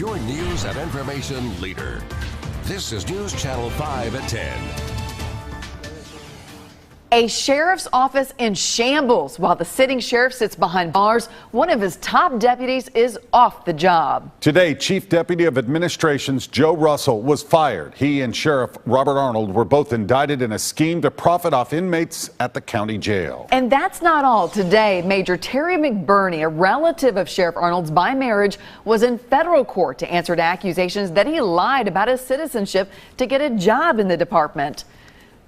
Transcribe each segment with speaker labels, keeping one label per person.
Speaker 1: your news and information leader. This is News Channel 5 at 10.
Speaker 2: A sheriff's office in shambles while the sitting sheriff sits behind bars. One of his top deputies is off the job.
Speaker 3: Today, Chief Deputy of Administrations Joe Russell was fired. He and Sheriff Robert Arnold were both indicted in a scheme to profit off inmates at the county jail.
Speaker 2: And that's not all. Today, Major Terry McBurney, a relative of Sheriff Arnold's by marriage, was in federal court to answer to accusations that he lied about his citizenship to get a job in the department.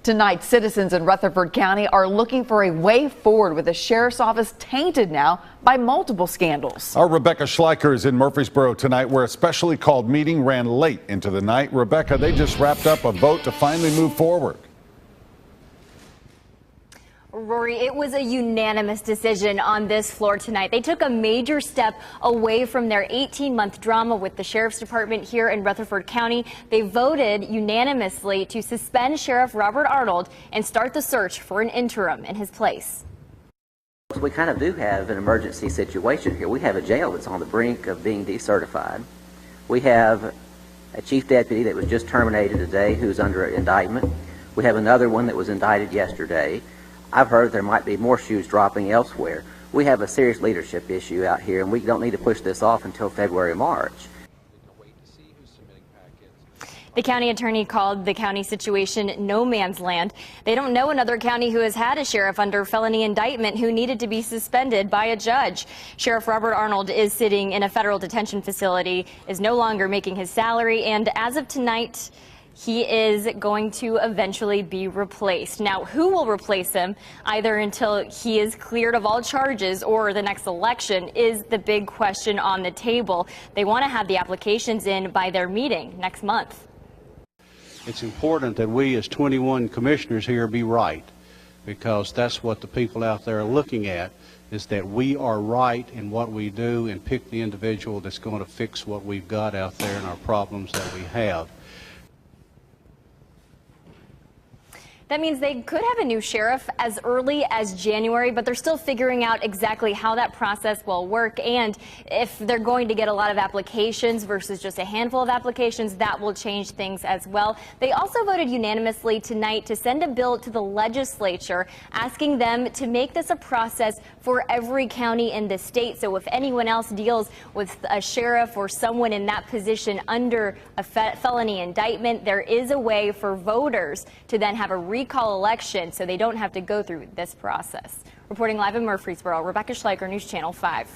Speaker 2: Tonight, citizens in Rutherford County are looking for a way forward with the sheriff's office tainted now by multiple scandals.
Speaker 3: Our Rebecca Schleicher is in Murfreesboro tonight, where a specially called meeting ran late into the night. Rebecca, they just wrapped up a vote to finally move forward.
Speaker 4: Rory, it was a unanimous decision on this floor tonight. They took a major step away from their 18-month drama with the Sheriff's Department here in Rutherford County. They voted unanimously to suspend Sheriff Robert Arnold and start the search for an interim in his place.
Speaker 5: We kind of do have an emergency situation here. We have a jail that's on the brink of being decertified. We have a chief deputy that was just terminated today who's under indictment. We have another one that was indicted yesterday. I've heard there might be more shoes dropping elsewhere. We have a serious leadership issue out here, and we don't need to push this off until February or March.
Speaker 4: The county attorney called the county situation no man's land. They don't know another county who has had a sheriff under felony indictment who needed to be suspended by a judge. Sheriff Robert Arnold is sitting in a federal detention facility, is no longer making his salary, and as of tonight, he is going to eventually be replaced. Now, who will replace him, either until he is cleared of all charges or the next election, is the big question on the table. They want to have the applications in by their meeting next month.
Speaker 6: It's important that we as 21 commissioners here be right, because that's what the people out there are looking at, is that we are right in what we do and pick the individual that's going to fix what we've got out there and our problems that we have.
Speaker 4: That means they could have a new sheriff as early as January, but they're still figuring out exactly how that process will work, and if they're going to get a lot of applications versus just a handful of applications, that will change things as well. They also voted unanimously tonight to send a bill to the legislature asking them to make this a process for every county in the state. So if anyone else deals with a sheriff or someone in that position under a felony indictment, there is a way for voters to then have a recall election so they don't have to go through this process. Reporting live in Murfreesboro, Rebecca Schleicher, News Channel 5.